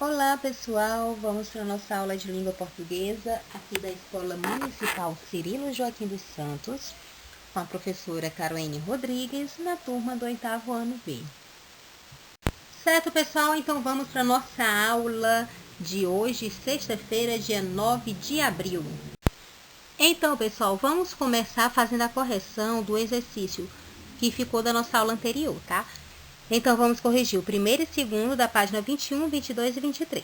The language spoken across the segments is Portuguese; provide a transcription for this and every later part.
Olá pessoal, vamos para a nossa aula de língua portuguesa aqui da Escola Municipal Cirilo Joaquim dos Santos, com a professora Caroline Rodrigues, na turma do 8º ano B. Certo pessoal, então vamos para a nossa aula de hoje, sexta-feira, dia 9 de abril. Então pessoal, vamos começar fazendo a correção do exercício que ficou da nossa aula anterior, tá? Então, vamos corrigir o primeiro e segundo da página 21, 22 e 23.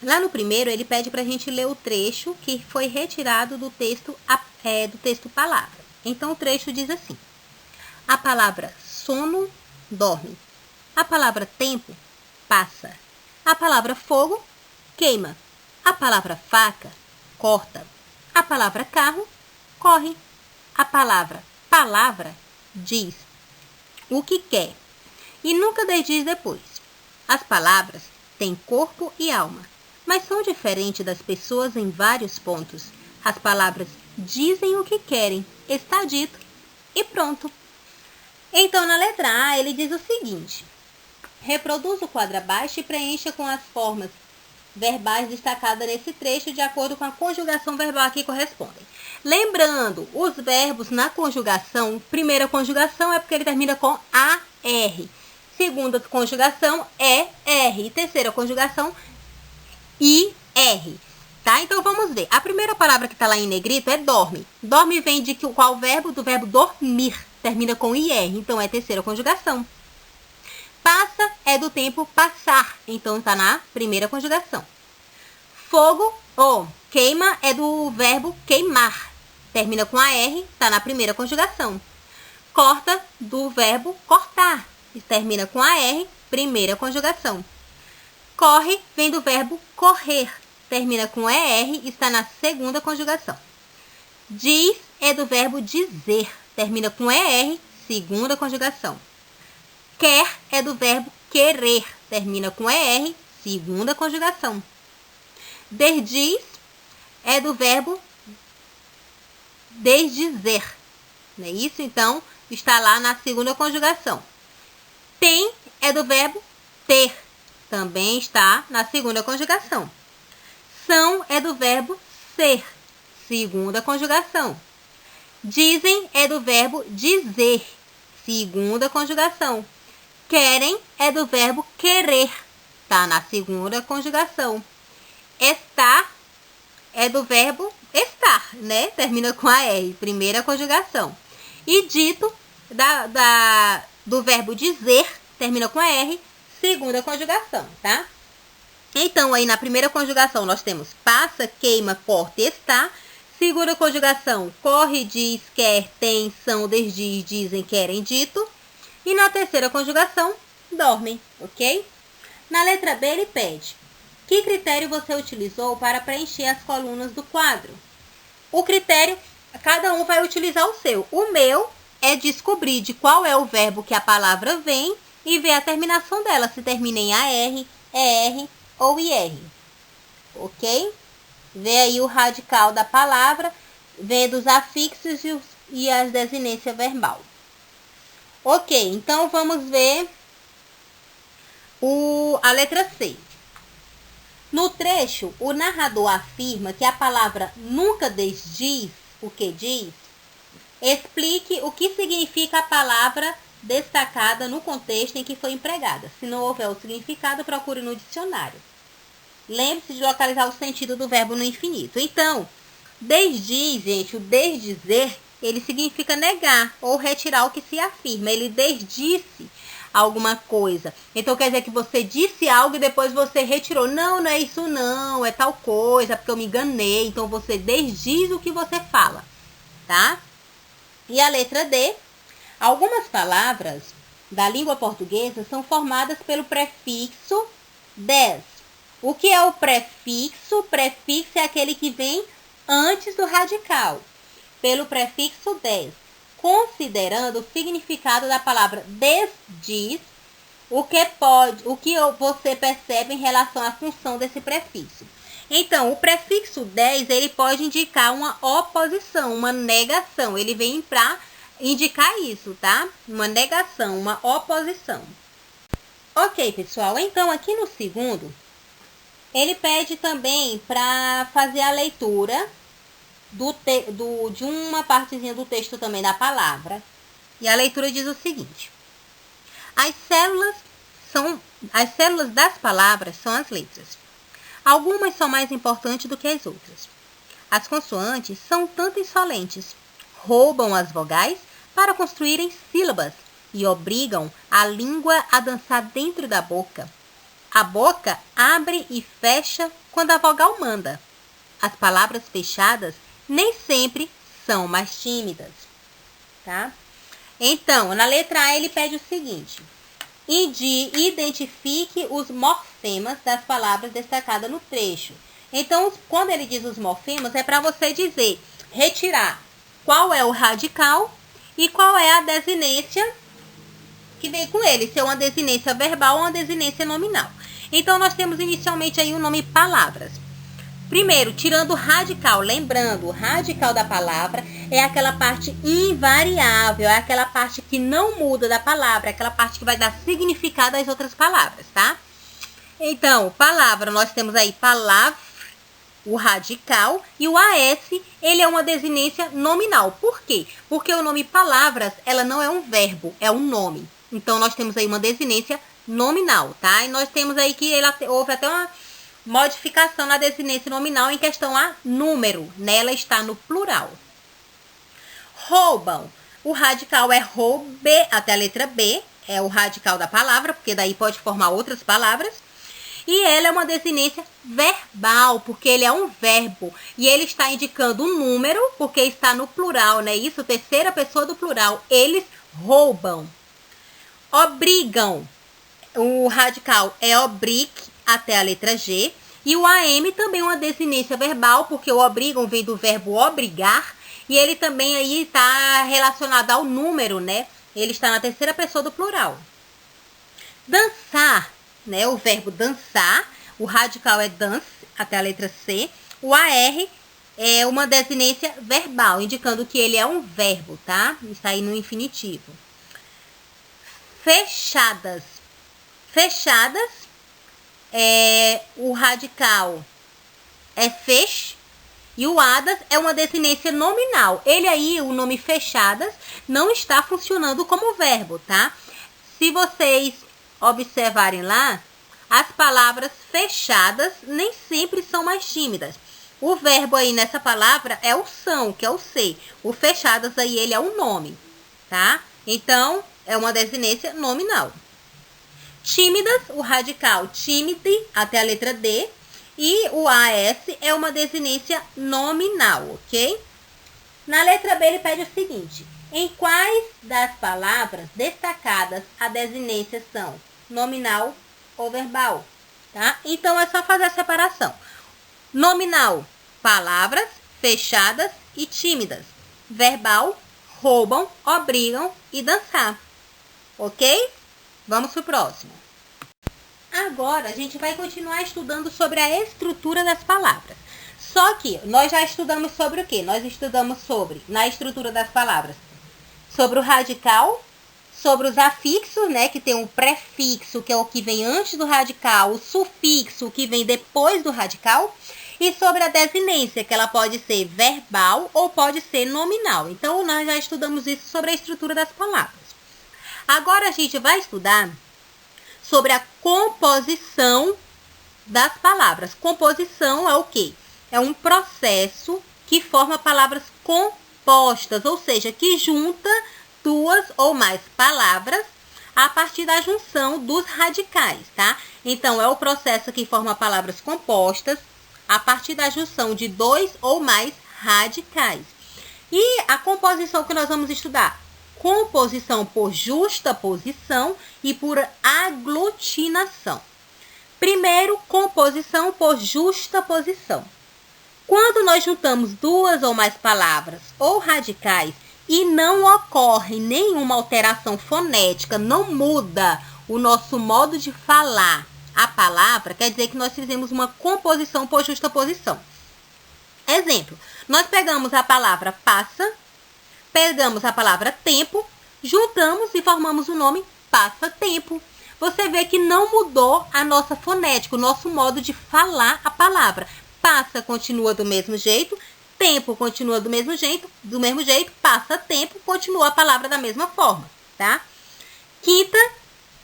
Lá no primeiro, ele pede para a gente ler o trecho que foi retirado do texto palavra. Então, o trecho diz assim: a palavra sono, dorme. A palavra tempo, passa. A palavra fogo, queima. A palavra faca, corta. A palavra carro, corre. A palavra, diz o que quer e nunca desdiz depois. As palavras têm corpo e alma, mas são diferentes das pessoas em vários pontos. As palavras dizem o que querem, está dito e pronto. Então, na letra A, ele diz o seguinte: reproduz o quadro abaixo e preencha com as formas verbais destacadas nesse trecho de acordo com a conjugação verbal que correspondem. Lembrando, os verbos na conjugação, primeira conjugação é porque ele termina com AR. Segunda conjugação é R. E terceira conjugação, IR. Tá? Então, vamos ver. A primeira palavra que está lá em negrito é dorme. Dorme vem de qual verbo? Do verbo dormir. Termina com IR. Então, é terceira conjugação. Passa é do tempo passar. Então, está na primeira conjugação. Fogo ou queima é do verbo queimar. Termina com AR. Está na primeira conjugação. Corta, do verbo cortar. Termina com AR, primeira conjugação. Corre vem do verbo correr. Termina com ER, está na segunda conjugação. Diz é do verbo dizer. Termina com ER, segunda conjugação. Quer é do verbo querer. Termina com ER, segunda conjugação. Desdiz é do verbo desdizer. Não é isso? Então, está lá na segunda conjugação. Tem é do verbo ter. Também está na segunda conjugação. São é do verbo ser. Segunda conjugação. Dizem é do verbo dizer. Segunda conjugação. Querem é do verbo querer. Está na segunda conjugação. Estar é do verbo estar, né? Termina com AR, primeira conjugação. E dito do verbo dizer, termina com R, segunda conjugação, tá? Então, aí na primeira conjugação nós temos passa, queima, corta e está. Segunda conjugação, corre, diz, quer, tem, são, desdiz, dizem, querem, dito. E na terceira conjugação, dormem, ok? Na letra B ele pede: que critério você utilizou para preencher as colunas do quadro? O critério, cada um vai utilizar o seu. O meu é descobrir de qual é o verbo que a palavra vem e ver a terminação dela, se termina em AR, ER ou IR. Ok? Vê aí o radical da palavra, vendo os afixos e as desinência verbal. Ok, então vamos ver a letra C. No trecho, o narrador afirma que a palavra nunca desdiz o que diz. Explique o que significa a palavra destacada no contexto em que foi empregada. Se não houver o significado, procure no dicionário. Lembre-se de localizar o sentido do verbo no infinito. Então, desdiz, gente, o desdizer, ele significa negar ou retirar o que se afirma. Ele desdisse alguma coisa. Então, quer dizer que você disse algo e depois você retirou. Não, não é isso não, é tal coisa, porque eu me enganei. Então, você desdiz o que você fala, tá? E a letra D, algumas palavras da língua portuguesa são formadas pelo prefixo des. O que é o prefixo? O prefixo é aquele que vem antes do radical, pelo prefixo des. Considerando o significado da palavra desdiz, o que você percebe em relação à função desse prefixo. Então, o prefixo des, ele pode indicar uma oposição, uma negação. Ele vem para indicar isso, tá? Uma negação, uma oposição. Ok, pessoal. Então, aqui no segundo, Ele pede também para fazer a leitura de uma partezinha do texto também da palavra. E a leitura diz o seguinte: as células das palavras são as letras. Algumas são mais importantes do que as outras. As consoantes são tanto insolentes, roubam as vogais para construírem sílabas e obrigam a língua a dançar dentro da boca. A boca abre e fecha quando a vogal manda. As palavras fechadas nem sempre são mais tímidas, tá? Então, na letra A ele pede o seguinte: identifique os morfemas das palavras destacadas no trecho. Então, quando ele diz os morfemas, é para você dizer, retirar qual é o radical e qual é a desinência que vem com ele, se é uma desinência verbal ou uma desinência nominal. Então, nós temos inicialmente aí o nome palavras. Primeiro, tirando o radical, lembrando, o radical da palavra é aquela parte invariável, é aquela parte que não muda da palavra, é aquela parte que vai dar significado às outras palavras, tá? Então, palavra, nós temos aí palavra, o radical, e o AS, ele é uma desinência nominal. Por quê? Porque o nome palavras, ela não é um verbo, é um nome. Então, nós temos aí uma desinência nominal, tá? E nós temos aí que houve até uma modificação na desinência nominal em questão a número, né? Ela está no plural. Roubam. O radical é roube, até a letra B, é o radical da palavra, porque daí pode formar outras palavras. E ela é uma desinência verbal, porque ele é um verbo. E ele está indicando um número, porque está no plural, né? Isso, terceira pessoa do plural. Eles roubam. Obrigam. O radical é obrique, até a letra G. E o AM também é uma desinência verbal, porque o obrigam vem do verbo obrigar. E ele também aí está relacionado ao número, né? Ele está na terceira pessoa do plural. Dançar, né? O verbo dançar. O radical é dance, até a letra C. O AR é uma desinência verbal, indicando que ele é um verbo, tá? Está aí no infinitivo. Fechadas. Fechadas, o radical é fech, e o hadas é uma desinência nominal. Ele aí, o nome fechadas, não está funcionando como verbo, tá? Se vocês observarem lá, as palavras fechadas nem sempre são mais tímidas. O verbo aí nessa palavra é o são, que é o ser. O fechadas aí, ele é um nome, tá? Então, é uma desinência nominal. Tímidas, o radical tímide, até a letra D. E o AS é uma desinência nominal, ok? Na letra B ele pede o seguinte: em quais das palavras destacadas a desinência são nominal ou verbal? Tá? Então é só fazer a separação. Nominal, palavras fechadas e tímidas. Verbal, roubam, obrigam e dançar. Ok? Vamos para o próximo. Agora, a gente vai continuar estudando sobre a estrutura das palavras. Só que nós já estudamos sobre o quê? Nós estudamos sobre, na estrutura das palavras, sobre o radical, sobre os afixos, né? Que tem o prefixo, que é o que vem antes do radical, o sufixo, que vem depois do radical, e sobre a desinência, que ela pode ser verbal ou pode ser nominal. Então, nós já estudamos isso sobre a estrutura das palavras. Agora a gente vai estudar sobre a composição das palavras. Composição é o quê? É um processo que forma palavras compostas, ou seja, que junta duas ou mais palavras a partir da junção dos radicais, tá? Então, é o processo que forma palavras compostas a partir da junção de dois ou mais radicais. E a composição que nós vamos estudar? Composição por justaposição e por aglutinação. Primeiro, composição por justaposição. Quando nós juntamos duas ou mais palavras ou radicais e não ocorre nenhuma alteração fonética, não muda o nosso modo de falar a palavra, quer dizer que nós fizemos uma composição por justaposição. Exemplo, nós pegamos a palavra passa, pegamos a palavra tempo, juntamos e formamos o nome passatempo. você vê que não mudou a nossa fonética, o nosso modo de falar a palavra. Passa continua do mesmo jeito, tempo continua do mesmo jeito, passa tempo, continua a palavra da mesma forma, tá? Quinta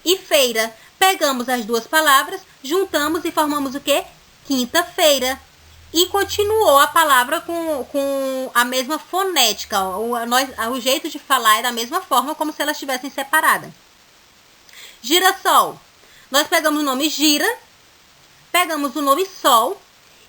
e feira. Pegamos as duas palavras, juntamos e formamos o quê? Quinta-feira. E continuou a palavra com a mesma fonética. O jeito de falar é da mesma forma, como se elas estivessem separadas. Girassol. Nós pegamos o nome gira, pegamos o nome sol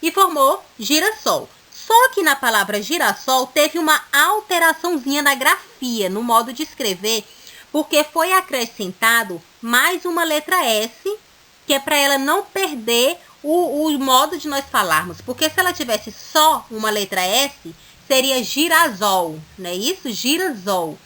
e formou girassol. Só que na palavra girassol teve uma alteraçãozinha na grafia, no modo de escrever, porque foi acrescentado mais uma letra S, que é para ela não perder o modo de nós falarmos. Porque se ela tivesse só uma letra S, seria girasol, não é isso? Girasol.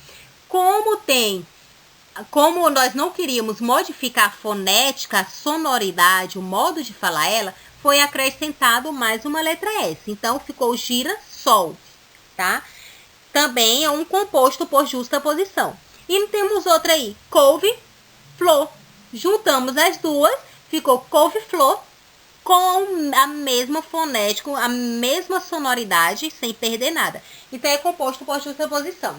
Como nós não queríamos modificar a fonética, a sonoridade, o modo de falar ela, foi acrescentado mais uma letra S. Então, ficou girassol, tá? Também é um composto por justaposição. E temos outra aí, couve-flor. Juntamos as duas, ficou couve-flor com a mesma fonética, a mesma sonoridade, sem perder nada. Então, é composto por justaposição.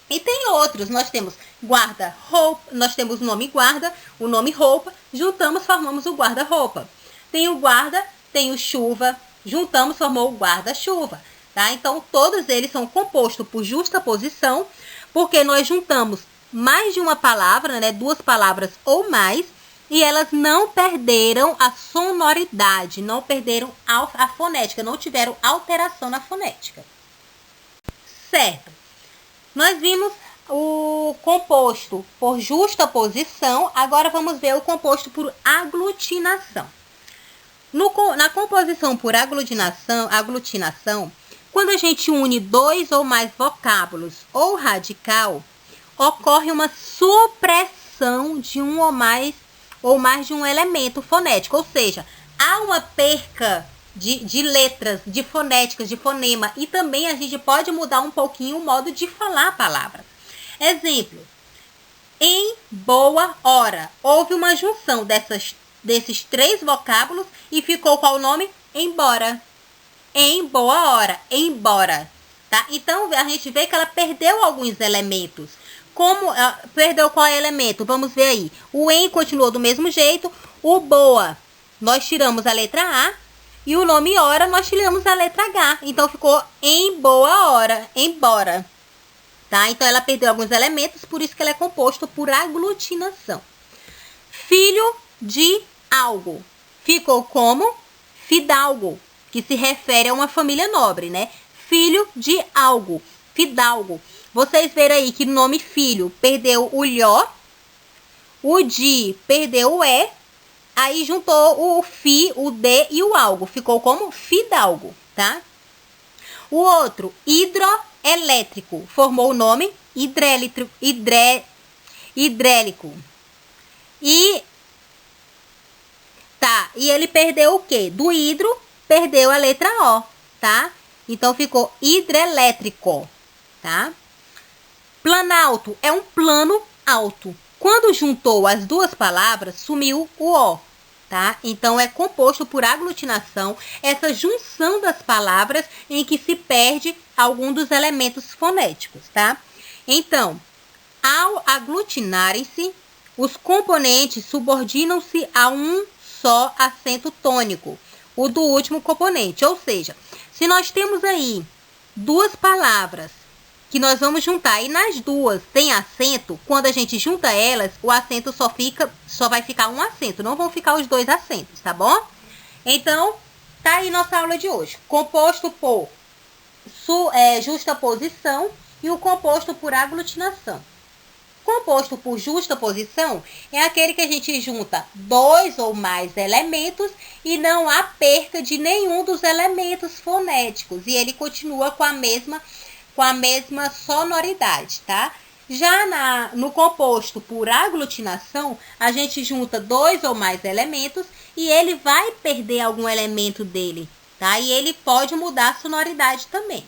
E tem outros, nós temos guarda-roupa, nós temos o nome guarda, o nome roupa, juntamos, formamos o guarda-roupa. Tem o guarda, tem o chuva, juntamos, formou o guarda-chuva, tá? Então, todos eles são compostos por justaposição, porque nós juntamos mais de uma palavra, né? Duas palavras ou mais, e elas não perderam a sonoridade, não perderam a fonética, não tiveram alteração na fonética. Certo. Nós vimos o composto por justaposição, agora vamos ver o composto por aglutinação. Na composição por aglutinação, quando a gente une dois ou mais vocábulos ou radical, ocorre uma supressão de um ou mais de um elemento fonético, ou seja, há uma perca de letras, de fonéticas, de fonema, e também a gente pode mudar um pouquinho o modo de falar a palavra. Exemplo, em boa hora. Houve uma junção desses três vocábulos e ficou qual o nome? Embora. Em boa hora, embora. Tá? Então, a gente vê que ela perdeu alguns elementos. Como perdeu qual elemento? Vamos ver aí. O em continuou do mesmo jeito. O boa, nós tiramos a letra A. E o nome hora, nós tiramos a letra H. Então, ficou em boa hora, embora. Tá? Então, ela perdeu alguns elementos, por isso que ela é composto por aglutinação. Filho de algo. Ficou como fidalgo, que se refere a uma família nobre, né? Filho de algo, fidalgo. Vocês verem aí que no nome filho perdeu o lhó, o de perdeu o é, aí juntou o fi, o de e o algo. Ficou como fidalgo, tá? O outro, hidroelétrico, formou o nome hidrélico. E ele perdeu o quê? Do hidro, perdeu a letra O, tá? Então, ficou hidrelétrico, tá? Planalto é um plano alto. Quando juntou as duas palavras, sumiu o O, tá? Então, é composto por aglutinação, essa junção das palavras em que se perde algum dos elementos fonéticos, tá? Então, ao aglutinarem-se, os componentes subordinam-se a um só acento tônico, o do último componente. Ou seja, se nós temos aí duas palavras que nós vamos juntar e nas duas tem acento, quando a gente junta elas, o acento só vai ficar um acento, não vão ficar os dois acentos, tá bom? Então, tá aí nossa aula de hoje. Composto por justaposição e o composto por aglutinação. Composto por justaposição é aquele que a gente junta dois ou mais elementos e não há perca de nenhum dos elementos fonéticos. E ele continua com a mesma sonoridade, tá? Já no composto por aglutinação, a gente junta dois ou mais elementos e ele vai perder algum elemento dele, tá? E ele pode mudar a sonoridade também.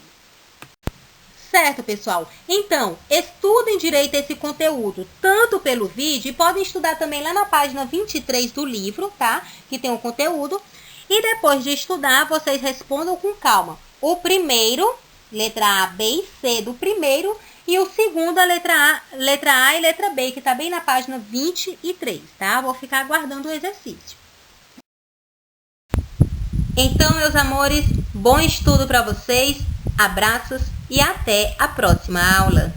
Certo, pessoal? Então, estudem direito esse conteúdo, tanto pelo vídeo, e podem estudar também lá na página 23 do livro, tá? Que tem o conteúdo. E depois de estudar, vocês respondam com calma. O primeiro, letra A, B e C do primeiro, e o segundo, a letra A e letra B, que tá bem na página 23, tá? Vou ficar aguardando o exercício. Então, meus amores, bom estudo para vocês, abraços e até a próxima aula!